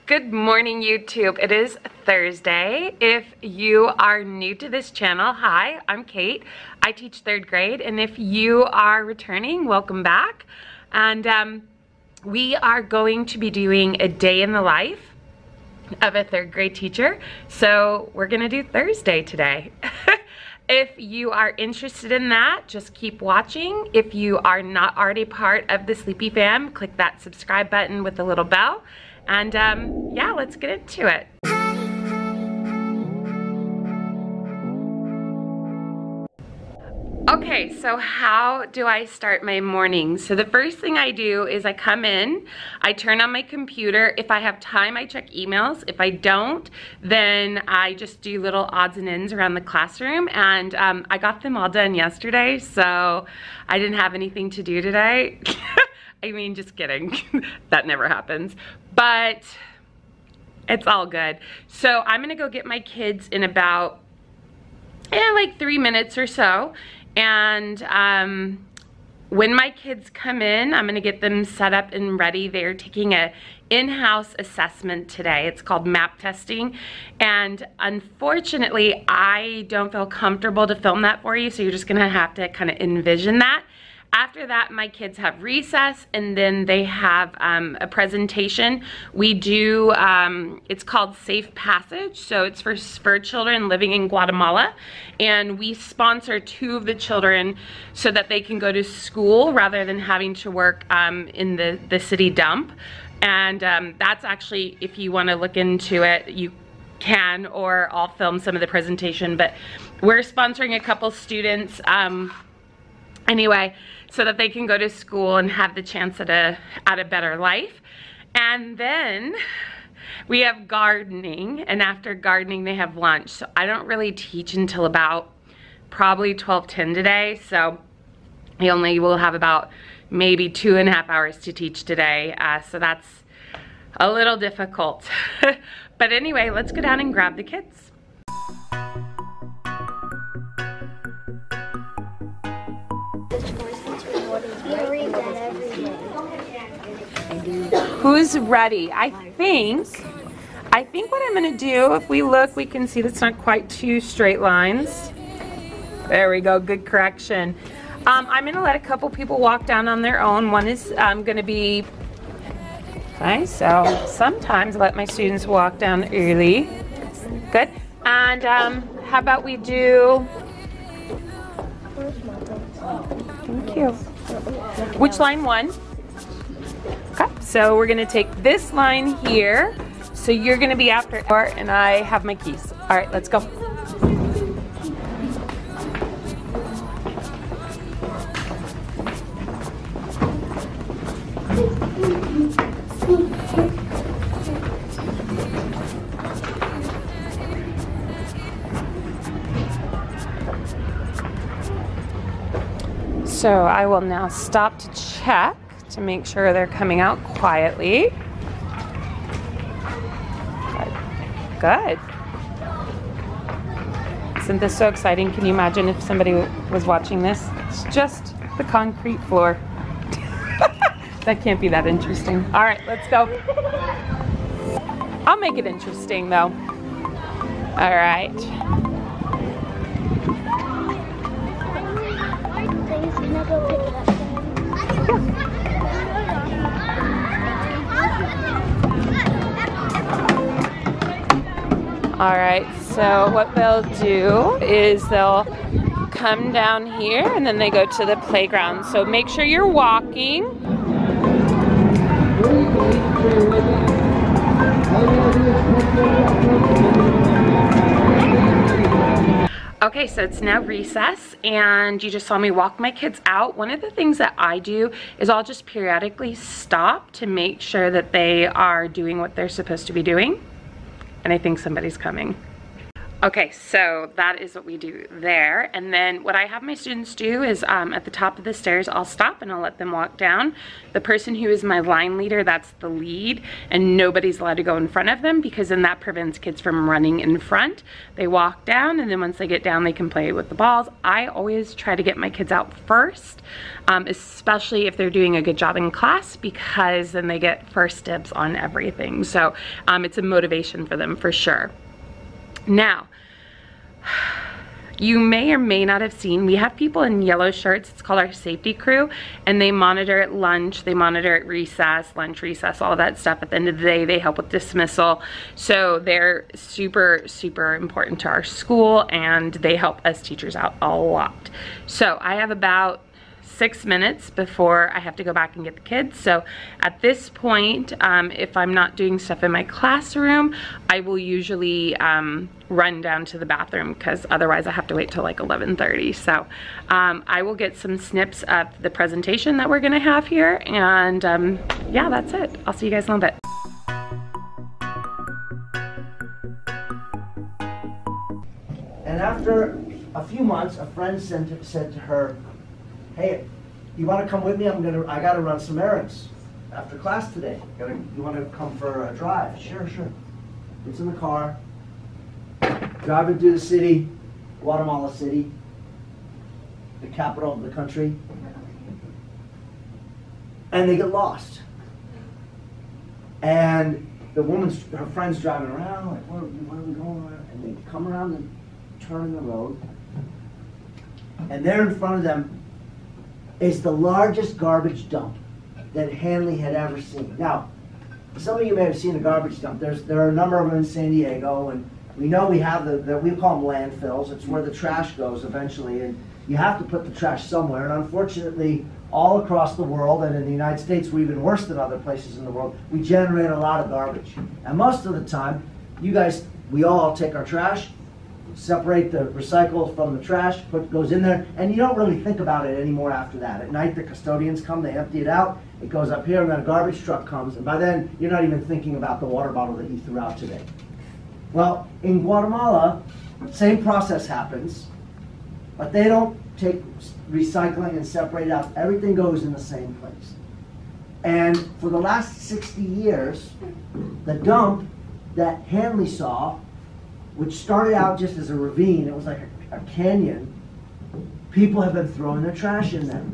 Good morning, YouTube. It is Thursday. If you are new to this channel, hi, I'm Kate. I teach third grade, and if you are returning, welcome back. And we are going to be doing a day in the life of a third grade teacher. So we're gonna do Thursday today. If you are interested in that, just keep watching. If you are not already part of the Sleepy Fam, click that subscribe button with the little bell. And yeah, let's get into it. Okay, so how do I start my morning? So the first thing I do is I come in, I turn on my computer. If I have time, I check emails. If I don't, then I just do little odds and ends around the classroom. And I got them all done yesterday, so I didn't have anything to do today. I mean, just kidding. That never happens. But it's all good. So I'm gonna go get my kids in about, like 3 minutes or so. And when my kids come in, I'm gonna get them set up and ready. They're taking a in-house assessment today. It's called map testing. And unfortunately, I don't feel comfortable to film that for you, so you're just gonna have to kind of envision that. After that, my kids have recess, and then they have a presentation. We do, it's called Safe Passage, so it's for children living in Guatemala, and we sponsor 2 of the children so that they can go to school rather than having to work in the city dump. And that's actually, if you want to look into it, you can, or I'll film some of the presentation, but we're sponsoring a couple students anyway, so that they can go to school and have the chance at a better life. And then we have gardening, and after gardening they have lunch. So I don't really teach until about probably 12:10 today, so I only will have about maybe 2.5 hours to teach today, so that's a little difficult. But anyway, let's go down and grab the kids. Who's ready? I think what I'm gonna do, if we look, we can see that's not quite 2 straight lines. There we go, good correction. I'm gonna let a couple people walk down on their own. One is gonna be, okay, so sometimes I let my students walk down early. Good. And how about we do, thank you. Which line 1? Okay, so we're gonna take this line here. So you're gonna be after Erin, and I have my keys. All right, let's go. So I will now stop to check to make sure they're coming out quietly. Good. Isn't this so exciting? Can you imagine if somebody was watching this? It's just the concrete floor. That can't be that interesting. All right, let's go. I'll make it interesting though. All right. All right, so what they'll do is they'll come down here and then they go to the playground. So make sure you're walking. Okay, so it's now recess, and you just saw me walk my kids out. One of the things that I do is I'll just periodically stop to make sure that they are doing what they're supposed to be doing. And I think somebody's coming. Okay, so that is what we do there. And then what I have my students do is at the top of the stairs, I'll stop and I'll let them walk down. The person who is my line leader, that's the lead, and nobody's allowed to go in front of them because then that prevents kids from running in front. They walk down, and then once they get down, they can play with the balls. I always try to get my kids out first, especially if they're doing a good job in class, because then they get first dibs on everything. So it's a motivation for them for sure. Now, you may or may not have seen, we have people in yellow shirts. It's called our safety crew, and they monitor at lunch, they monitor at recess, lunch, recess, all that stuff. At the end of the day, they help with dismissal. So they're super, super important to our school, and they help us teachers out a lot. So I have about 6 minutes before I have to go back and get the kids. So at this point, if I'm not doing stuff in my classroom, I will usually run down to the bathroom, because otherwise I have to wait till like 11:30. So I will get some snips of the presentation that we're gonna have here, and yeah, that's it. I'll see you guys in a little bit. And after a few months, a friend said to her, "Hey, you want to come with me? I got to run some errands after class today. You want to come for a drive?" Sure, sure. It's in the car, driving through the city, Guatemala City, the capital of the country, and they get lost. And her friend's driving around, like, where are we going? And they come around and turn in the road, and there in front of them is the largest garbage dump that Hanley had ever seen. Now, some of you may have seen a garbage dump. There are a number of them in San Diego, and we know we have we call them landfills. It's where the trash goes eventually, and you have to put the trash somewhere. And unfortunately, all across the world, and in the United States, we're even worse than other places in the world, we generate a lot of garbage. And most of the time, we all take our trash, separate the recycle from the trash, goes in there, and you don't really think about it anymore after that. At night, the custodians come, they empty it out, it goes up here, and then a garbage truck comes, and by then, you're not even thinking about the water bottle that you threw out today. Well, in Guatemala, same process happens, but they don't take recycling and separate it out. Everything goes in the same place. And for the last 60 years, the dump that Hanley saw, which started out just as a ravine, it was like a canyon, people have been throwing their trash in there.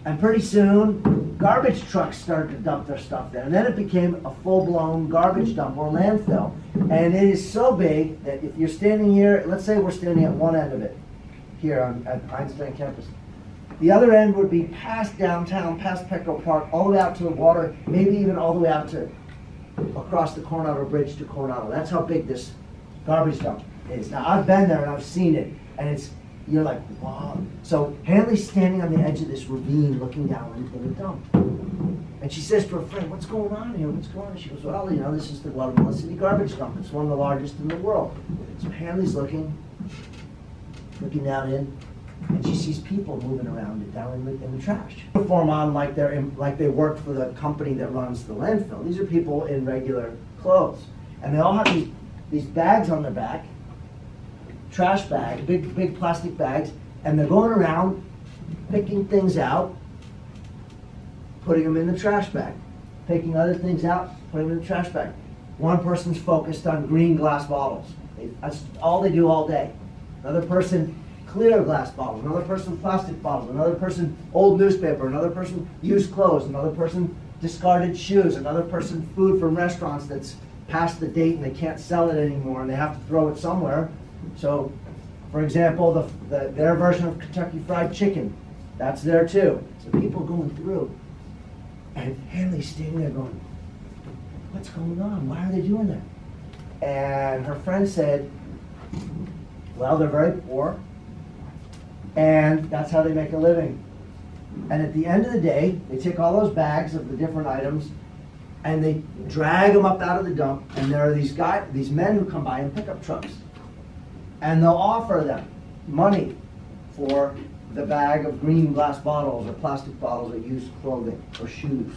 And pretty soon, garbage trucks started to dump their stuff there. And then it became a full-blown garbage dump or landfill. And it is so big that if you're standing here, let's say we're standing at one end of it, here at Einstein campus. The other end would be past downtown, past Petco Park, all the way out to the water, maybe even all the way out to across the Coronado Bridge to Coronado. That's how big this garbage dump is. Now, I've been there and I've seen it, and you're like, wow. So Hanley's standing on the edge of this ravine looking down into the dump. And she says to her friend, "What's going on here? What's going on?" She goes, "Well, this is the Guatemala City garbage dump. It's one of the largest in the world." So Hanley's looking down in, and she sees people moving around it down in the trash. Uniform on like they work for the company that runs the landfill. These are people in regular clothes, and they all have these bags on their back, trash bags, big plastic bags, and they're going around picking things out, putting them in the trash bag, picking other things out, putting them in the trash bag. One person's focused on green glass bottles. That's all they do all day. Another person, clear glass bottles. Another person, plastic bottles. Another person, old newspaper. Another person, used clothes. Another person, discarded shoes. Another person, food from restaurants that's past the date and they can't sell it anymore and they have to throw it somewhere. So, for example, their version of Kentucky Fried Chicken, that's there too. So people going through, and Hanley's standing there going, "What's going on? Why are they doing that?" And her friend said, "Well, they're very poor, and that's how they make a living. And at the end of the day, they take all those bags of the different items, and they drag them up out of the dump, and there are these men who come by in pickup trucks, and they'll offer them money for the bag of green glass bottles or plastic bottles or used clothing or shoes.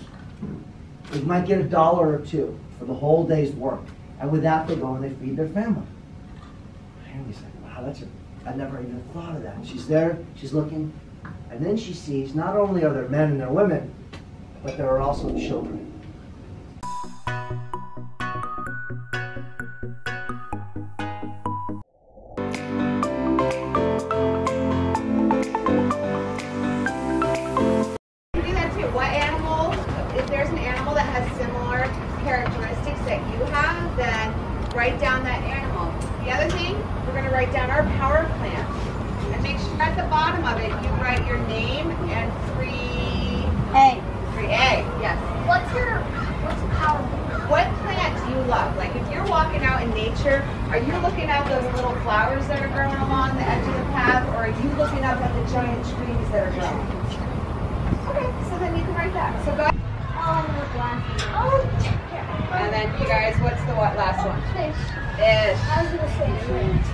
They might get $1 or $2 for the whole day's work, and with that they go and they feed their family. Tammy's like, wow, I never even thought of that. She's there, she's looking, and then she sees not only are there men and there are women, but there are also children. Write down that animal. The other thing, we're going to write down our power plant. And make sure at the bottom of it, you write your name and 3A. 3A, yes. What's a power plant? What plant do you love? Like if you're walking out in nature, are you looking at those little flowers that are growing along the edge of the path, or are you looking up at the giant trees that are growing? Okay, so then you can write that. So go ahead. And then you guys, what's the last one? Fish. Fish. I was gonna say fish.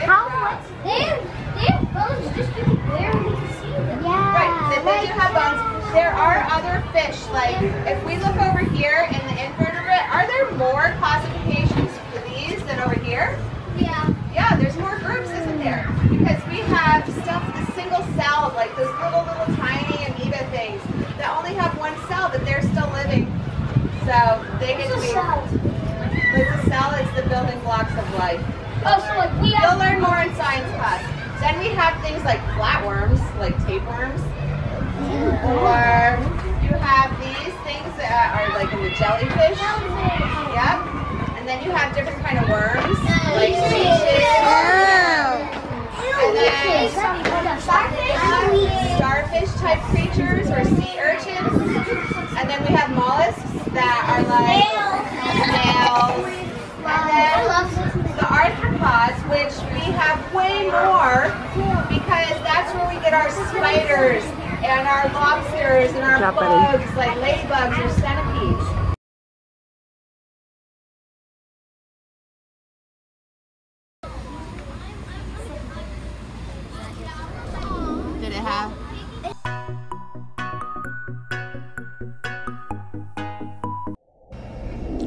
How much? They have bones just because you barely see them. Yeah. Right, they do have bones. There are other fish, like if we look over here in the invertebrate, are there more classifications for these than over here? Yeah. Yeah, there's more groups, isn't there? Because we have stuff, the single cell, like those little tiny amoeba things that only have one cell, but they're still living. So they get to be. What's a cell? It's the building blocks of life. Oh, so like You'll learn more in science class. Then we have things like flatworms, like tapeworms, or you have these things that are like in the jellyfish. Yep. And then you have different kind of worms, like leeches. And then starfish type creatures or sea urchins. And then we have mollusks that are like snails. And then the arthropods, which we have way more because that's where we get our spiders and our lobsters and our bugs, like ladybugs or centipedes. Did it have?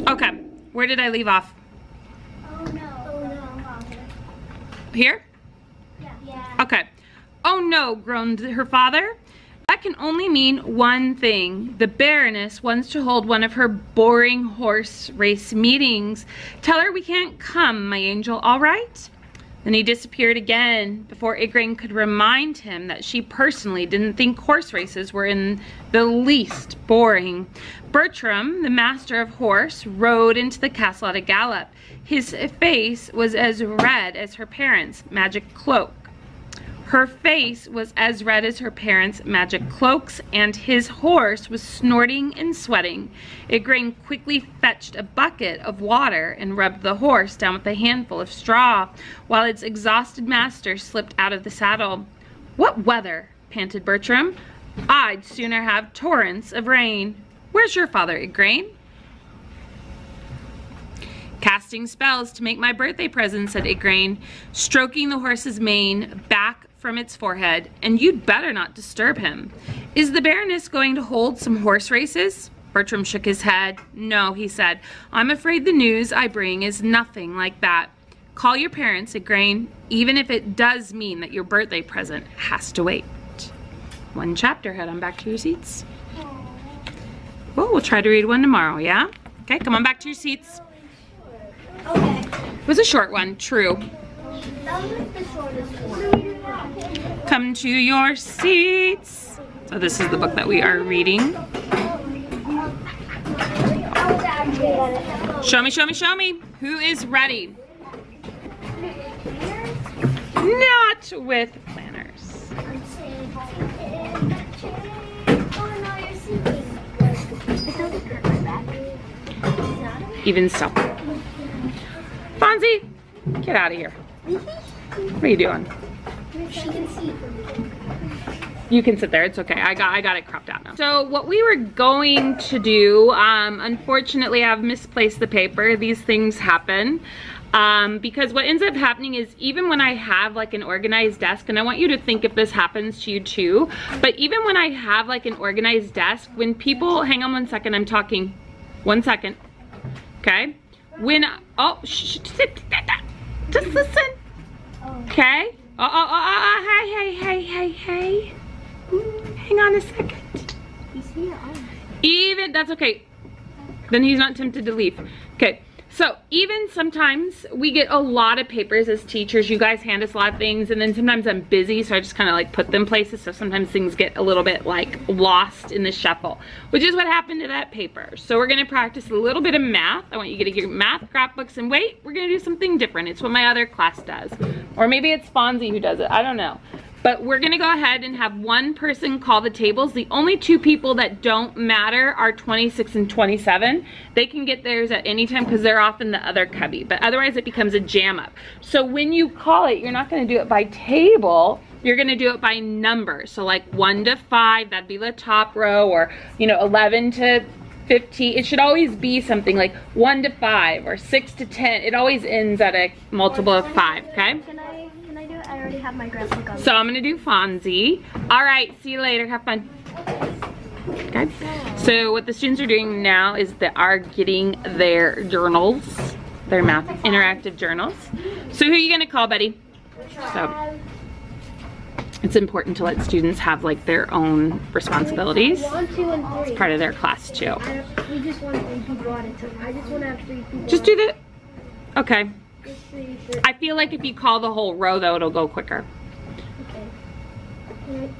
Okay, where did I leave off? Oh no. Here? Yeah. Okay. Oh no, groaned her father. That can only mean one thing. The Baroness wants to hold one of her boring horse race meetings. Tell her we can't come, my angel, all right? Then he disappeared again before Igraine could remind him that she personally didn't think horse races were in the least boring. Bertram, the master of horse, rode into the castle at a gallop. His face was as red as her parents' magic cloak. Her face was as red as her parents' magic cloaks, and his horse was snorting and sweating. Igraine quickly fetched a bucket of water and rubbed the horse down with a handful of straw, while its exhausted master slipped out of the saddle. What weather, panted Bertram. I'd sooner have torrents of rain. Where's your father, Igraine? Casting spells to make my birthday present, said Igraine, stroking the horse's mane back from its forehead, and you'd better not disturb him. Is the Baroness going to hold some horse races? Bertram shook his head. No, he said. I'm afraid the news I bring is nothing like that. Call your parents, Igraine, even if it does mean that your birthday present has to wait. One chapter, head on back to your seats. Well, we'll try to read one tomorrow, yeah? Okay, come on back to your seats. Okay. It was a short one, true. That was the shortest one. Come to your seats. So this is the book that we are reading. Show me, show me, show me. Who is ready? Not with planners. Even so. Fonzie, get out of here. What are you doing? She can see. You can sit there, it's okay. I got it cropped out now. So what we were going to do, unfortunately I've misplaced the paper. These things happen. Because what ends up happening is even when I have like an organized desk, and I want you to think if this happens to you too, but even when I have like an organized desk, when people, hang on 1 second, I'm talking. 1 second, okay? When, oh, shh, just listen. Okay. Hey. Hang on a second. He's here. Even, that's okay. Then he's not tempted to leave. Okay. So even sometimes we get a lot of papers as teachers. You guys hand us a lot of things, and then sometimes I'm busy, so I just kind of like put them places. So sometimes things get a little bit like lost in the shuffle, which is what happened to that paper. So we're gonna practice a little bit of math. I want you to get your math scrapbooks, and wait, we're gonna do something different. It's what my other class does. Or maybe it's Fonzie who does it, I don't know. But we're gonna go ahead and have one person call the tables. The only two people that don't matter are 26 and 27. They can get theirs at any time because they're off in the other cubby, but otherwise it becomes a jam up. So when you call it, you're not gonna do it by table, you're gonna do it by number. So like 1 to 5, that'd be the top row, or 11 to 15. It should always be something like 1 to 5 or 6 to 10. It always ends at a multiple of 5, okay? Can I do it? I already have my graphic on. So I'm gonna do Fonzie. All right, see you later, have fun. Okay, so what the students are doing now is they are getting their journals, their math interactive journals. So who are you gonna call, buddy? So it's important to let students have like their own responsibilities. 1, 2, and 3. It's part of their class too. We just want 3 people at a time. I just want to have 3 people. Just do the, okay. Just 3 for. I feel like if you call the whole row though, it'll go quicker. Okay.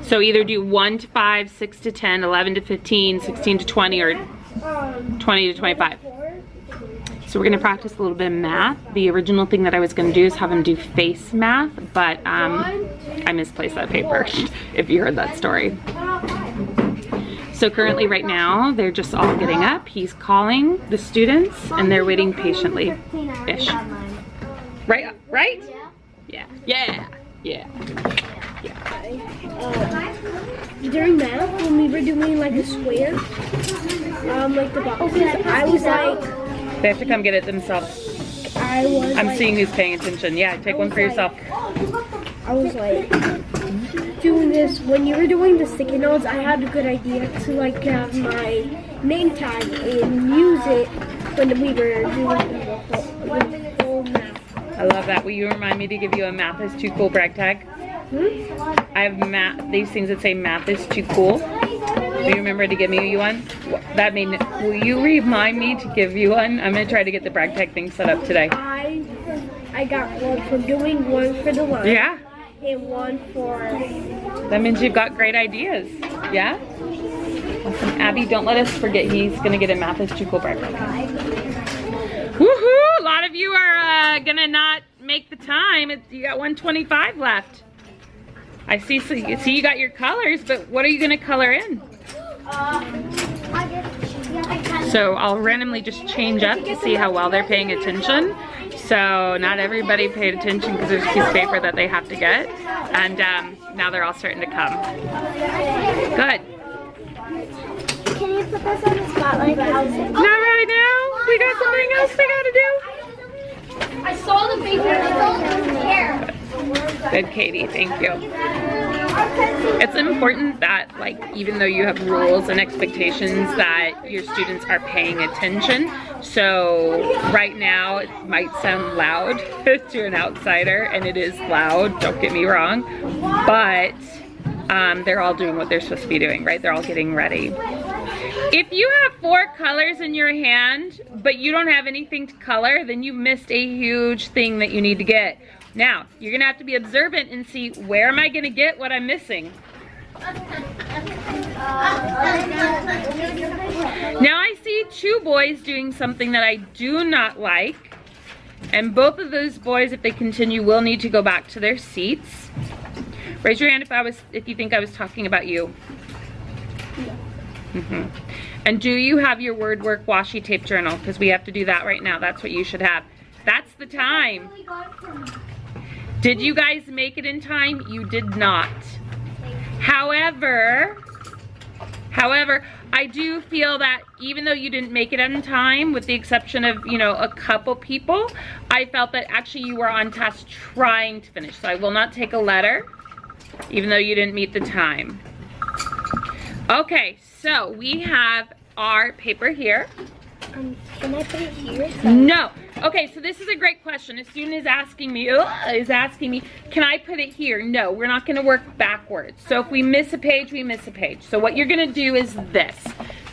So either do 1 to 5, 6 to 10, 11 to 15, 16 to 20, or 20 to 25. So we're gonna practice a little bit of math. The original thing that I was gonna do is have them do face math, but I misplaced that paper, if you heard that story. So currently right now, they're just all getting up. He's calling the students and they're waiting patiently-ish. Right? Right? Yeah. During math, when we were doing like a square, like the boxes, I was like... They have to come get it themselves. I'm seeing who's paying attention. Yeah, take one for yourself. I was like doing this when you were doing the sticky notes. I had a good idea to like have my name tag and use it when we were doing the whole math. I love that. Will you remind me to give you a math is too cool brag tag? I have these things that say math is too cool. Do you remember to give me one? That made. Will you remind me to give you one? I'm gonna try to get the brag tag thing set up today. I got one for doing, one for the line. Yeah. And one for... That means you've got great ideas. Yeah? Awesome. Abby, don't let us forget he's gonna get a math is too cool brag tag. Woohoo! A lot of you are gonna not make the time. You got 125 left. I see, so you got your colors, but what are you gonna color in? So I'll randomly just change up to see how well they're paying attention. So not everybody paid attention because there's a piece of paper that they have to get. And now they're all starting to come. Good. Can you put this on the spotlight? Not right now. We got something else we gotta do. I saw the paper here. Good, Katie, thank you. It's important that, like, even though you have rules and expectations, that your students are paying attention. So right now it might sound loud to an outsider, and it is loud, don't get me wrong, but they're all doing what they're supposed to be doing, right? They're all getting ready. If you have 4 colors in your hand, but you don't have anything to color, then you've missed a huge thing that you need to get. Now, you're gonna have to be observant and see, where am I gonna get what I'm missing? Now I see 2 boys doing something that I do not like, and both of those boys, if they continue, will need to go back to their seats. Raise your hand if you think I was talking about you. And do you have your word work washi tape journal? Because we have to do that right now. That's what you should have. That's the time. Did you guys make it in time? You did not. However, I do feel that even though you didn't make it in time, with the exception of, a couple people, I felt that actually you were on task trying to finish. So I will not take a letter, even though you didn't meet the time. Okay, so we have our paper here. Can I put it here? No. Okay, so this is a great question. A student is asking me, can I put it here? No, we're not gonna work backwards. So if we miss a page, we miss a page. So what you're gonna do is this.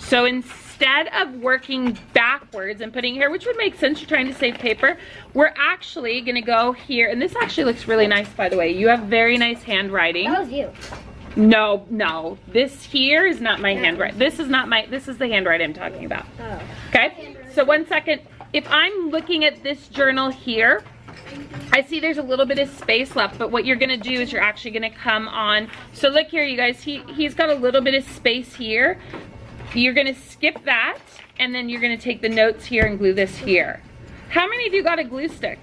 So instead of working backwards and putting here, which would make sense, you're trying to save paper, we're actually gonna go here, and this actually looks really nice, by the way. You have very nice handwriting. That was you. No, no, this here is not my handwriting. This is the handwriting I'm talking about. Oh. Okay, so 1 second. If I'm looking at this journal here, I see there's a little bit of space left, but what you're gonna do is you're actually gonna come on. So look here, you guys, he's got a little bit of space here. You're gonna skip that, and then you're gonna take the notes here and glue this here. How many of you got a glue stick?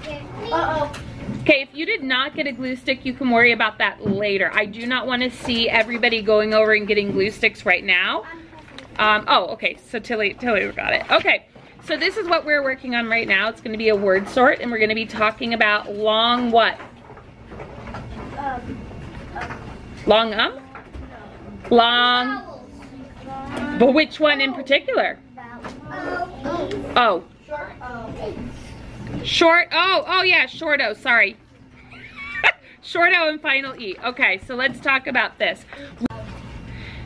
Uh-oh. Okay, if you did not get a glue stick, you can worry about that later. I do not want to see everybody going over and getting glue sticks right now. Oh, okay, so Tilly got it. Okay, so this is what we're working on right now. It's going to be a word sort, and we're going to be talking about long what? Long Long. But which one in particular? Oh. Short O. Oh yeah, short O, sorry. Short O and final E. Okay, so let's talk about this.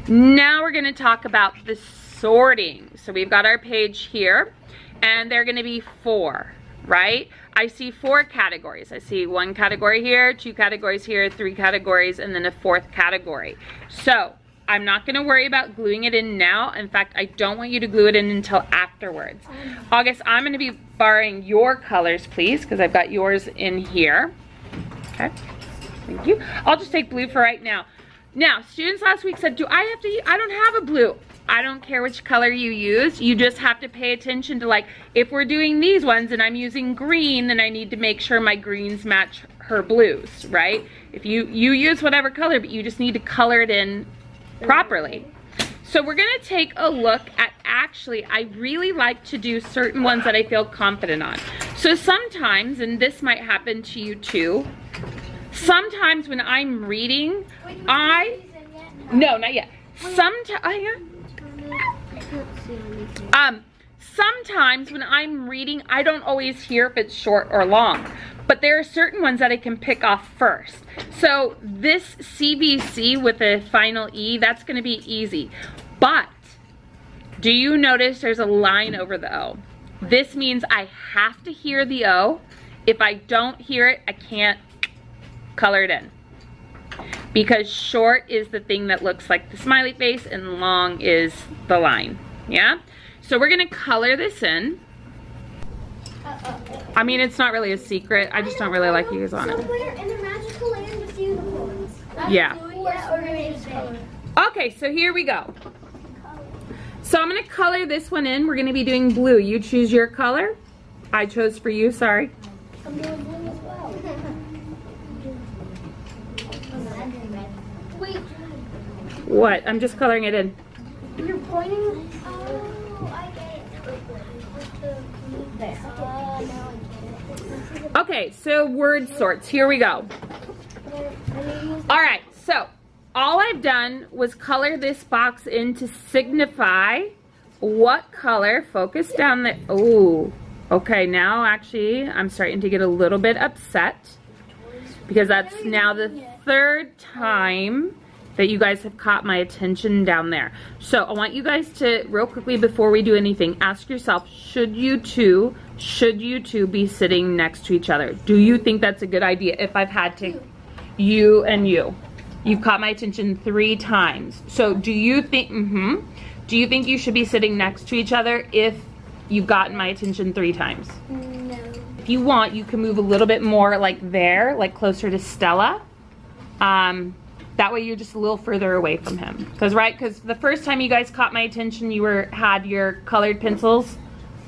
Now we're going to talk about the sorting. So we've got our page here, and they're going to be 4, right? I see 4 categories. I see 1 category here, 2 categories here, 3 categories, and then a 4th category. So I'm not going to worry about gluing it in now. In fact, I don't want you to glue it in until afterwards. August, I'm going to be borrowing your colors, please, because I've got yours in here. Okay, thank you. I'll just take blue for right now. Now, students last week said, I don't have a blue. I don't care which color you use. You just have to pay attention to, like, if we're doing these ones and I'm using green, then I need to make sure my greens match her blues, right? If you use whatever color, but you just need to color it in properly. So we're gonna take a look at, actually, I really like to do certain ones that I feel confident on. So sometimes, and this might happen to you too, sometimes when I'm reading, no, not yet. Sometimes when I'm reading, I don't always hear if it's short or long, but there are certain ones that I can pick off first. So this CBC with a final E, that's gonna be easy. But do you notice there's a line over the O? This means I have to hear the O. If I don't hear it, I can't color it in. Because short is the thing that looks like the smiley face and long is the line, yeah? So we're gonna color this in. I mean, it's not really a secret. I just don't really like you guys on it. Somewhere in the magical land with unicorns. Yeah. Yeah. Okay, so here we go. So I'm gonna color this one in. We're gonna be doing blue. You choose your color. I chose for you, sorry. I'm doing blue as well. Wait. What? I'm just coloring it in. You're pointing. Oh, I get it. Okay, so word sorts. Here we go. All right, so all I've done was color this box in to signify what color. Focus down the, oh, okay, now actually I'm starting to get a little bit upset because that's now the 3rd time that you guys have caught my attention down there. So I want you guys to, real quickly before we do anything, ask yourself, should you two be sitting next to each other? Do you think that's a good idea? If I've had to, you and you. You've caught my attention 3 times. So do you think, do you think you should be sitting next to each other if you've gotten my attention 3 times? No. If you want, you can move a little bit more like there, like closer to Stella. That way you're just a little further away from him. Because the first time you guys caught my attention, you had your colored pencils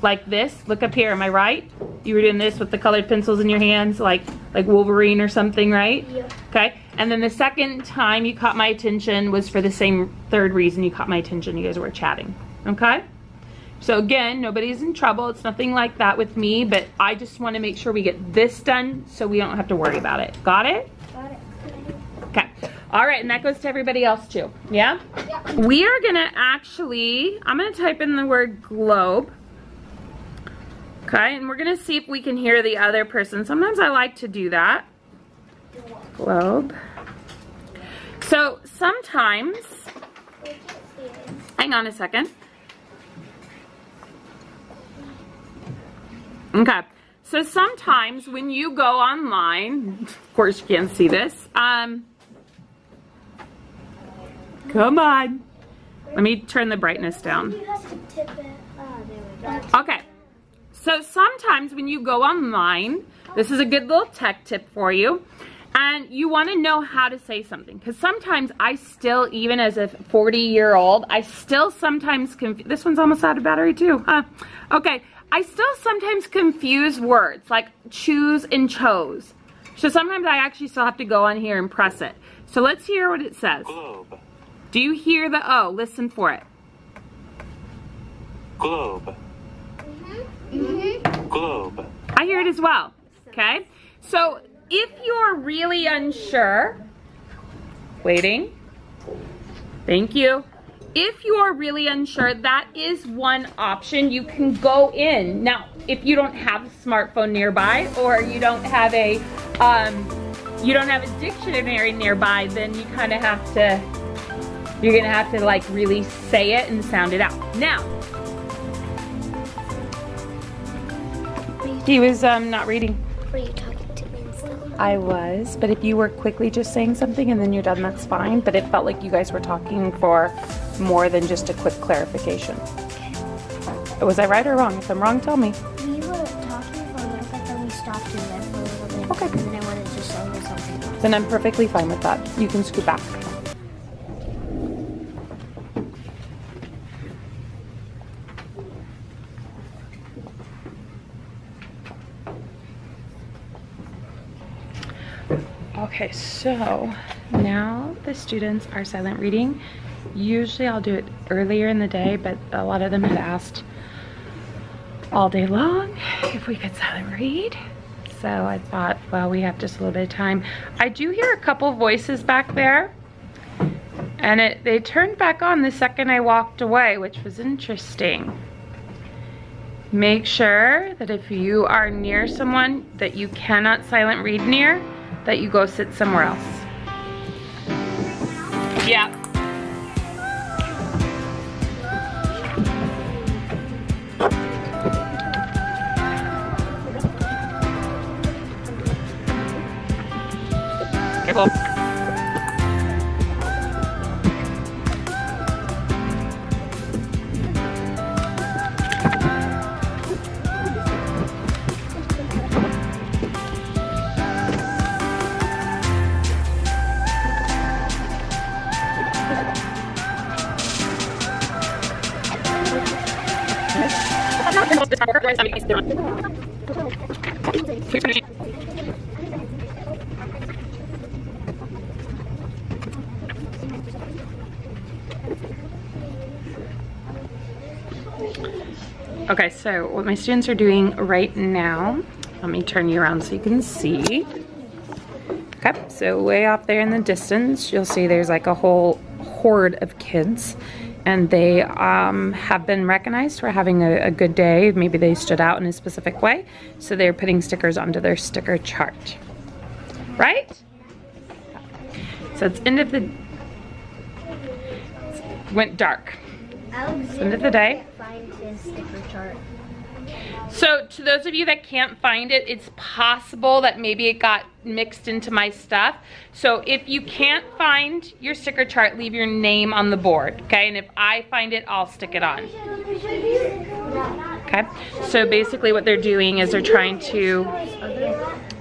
like this. Look up here, am I right? You were doing this with the colored pencils in your hands, like Wolverine or something, right? Yeah. Okay, and then the second time you caught my attention was for the same 3rd reason you caught my attention. You guys were chatting, okay? So again, nobody's in trouble. It's nothing like that with me, but I just want to make sure we get this done so we don't have to worry about it. Got it? Got it. Okay. All right, and that goes to everybody else too, yeah? Yeah. We are gonna actually, I'm gonna type in the word globe. Okay, and we're gonna see if we can hear the other person. Sometimes I like to do that. Globe. So sometimes, hang on a second. Okay, so sometimes when you go online, of course you can't see this. Come on. Let me turn the brightness down. Okay, so sometimes when you go online, this is a good little tech tip for you, and you want to know how to say something, because sometimes I still, even as a 40-year-old, I still sometimes confuse. This one's almost out of battery too, huh? Okay, I still sometimes confuse words like choose and chose. So sometimes I actually still have to go on here and press it. So let's hear what it says. Globe. Do you hear the O? Listen for it. Globe. Globe. I hear it as well, okay? So if you're really unsure, waiting, thank you. If you are really unsure, that is one option. You can go in. Now, if you don't have a smartphone nearby, or you don't have a dictionary nearby, then you kind of have to, you're gonna have to like really say it and sound it out. Now, he was not reading. Were you talking to me and stuff? I was, but if you were quickly just saying something and then you're done, that's fine. But it felt like you guys were talking for more than just a quick clarification. Was I right or wrong? If I'm wrong, tell me. We were talking for a little bit, then we stopped and read for a little bit. Okay. And then I wanted to show you something else. Then I'm perfectly fine with that. You can scoot back. Okay, so now the students are silent reading. Usually I'll do it earlier in the day, but a lot of them had asked all day long if we could silent read. So I thought, well, we have just a little bit of time. I do hear a couple voices back there, and they turned back on the second I walked away, which was interesting. Make sure that if you are near someone that you cannot silent read near, that you go sit somewhere else. Yeah. Careful. Okay, so what my students are doing right now, let me turn you around so you can see. Okay, so way off there in the distance, you'll see there's like a whole horde of kids, and they have been recognized for having a good day. Maybe they stood out in a specific way, so they're putting stickers onto their sticker chart, right? So it's end of the, went dark. It's end of the day. Find his sticker chart. So to those of you that can't find it, it's possible that maybe it got mixed into my stuff. So if you can't find your sticker chart, leave your name on the board, okay? And if I find it, I'll stick it on. Okay, so basically what they're doing is they're trying to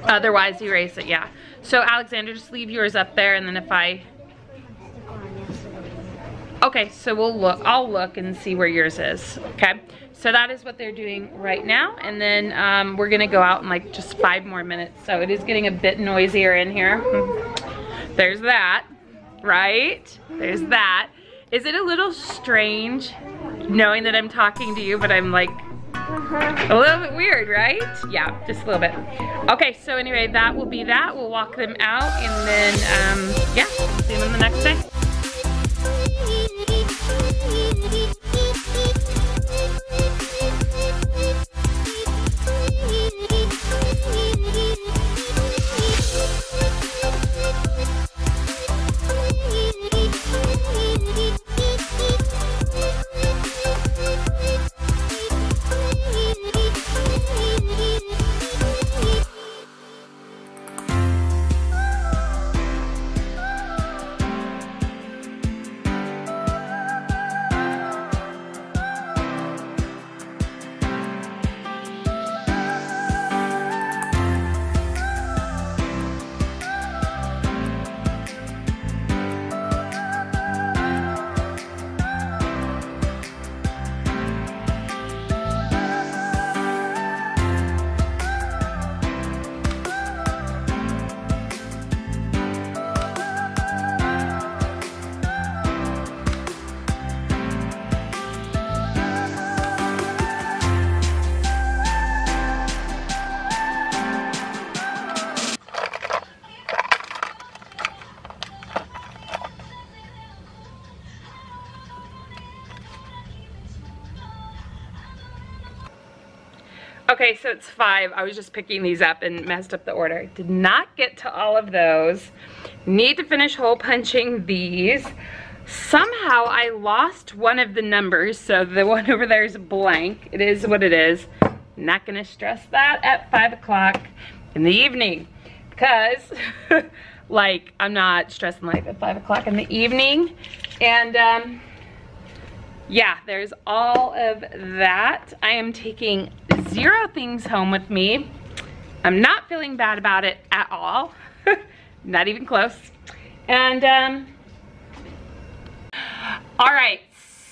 otherwise erase it, yeah. So Alexander, just leave yours up there, and then if I, okay, so we'll look, I'll look and see where yours is, okay? So that is what they're doing right now, and then we're gonna go out in like just 5 more minutes. So it is getting a bit noisier in here. There's that, right? There's that. Is it a little strange knowing that I'm talking to you, but I'm like a little bit weird, right? Yeah, just a little bit. Okay, so anyway, that will be that. We'll walk them out, and then, yeah, see them the next day. Okay, so it's 5. I was just picking these up and messed up the order. Did not get to all of those. Need to finish hole punching these. Somehow I lost one of the numbers, so the one over there is blank. It is what it is. Not gonna stress that at 5 o'clock in the evening because like I'm not stressing life at 5 o'clock in the evening. And yeah, there's all of that. I am taking 0 things home with me. I'm not feeling bad about it at all. Not even close. And all right,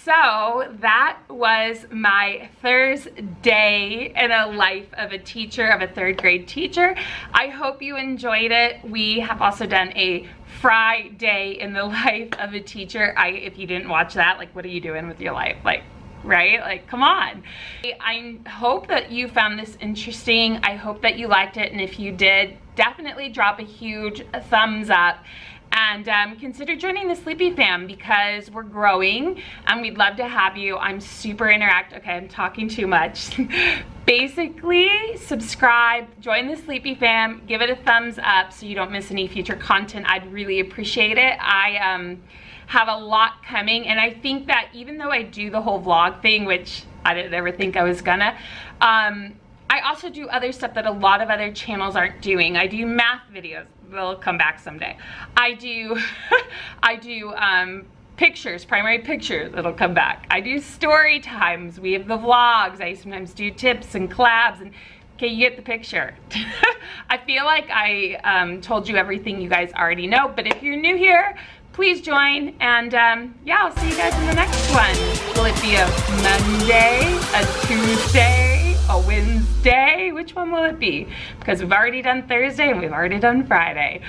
so that was my Thursday in a life of a teacher, of a 3rd grade teacher. I hope you enjoyed it. We have also done a Friday in the life of a teacher. If you didn't watch that, like, what are you doing with your life? Like, right? Like, come on. I hope that you found this interesting. I hope that you liked it. And if you did, definitely drop a huge thumbs up. And consider joining the Sleepy Fam because we're growing and we'd love to have you. I'm super interactive. Okay, I'm talking too much. Basically, subscribe, join the Sleepy Fam, give it a thumbs up so you don't miss any future content. I'd really appreciate it. I have a lot coming, and I think that even though I do the whole vlog thing, which I didn't ever think I was gonna, I also do other stuff that a lot of other channels aren't doing. I do math videos. They'll come back someday. I do pictures, primary pictures. It'll come back. I do story times. We have the vlogs. I sometimes do tips and collabs. And okay, you get the picture. I feel like I told you everything you guys already know. But if you're new here, please join. And yeah, I'll see you guys in the next one. Will it be a Monday, a Tuesday, a Wednesday? Which one will it be? Because we've already done Thursday and we've already done Friday.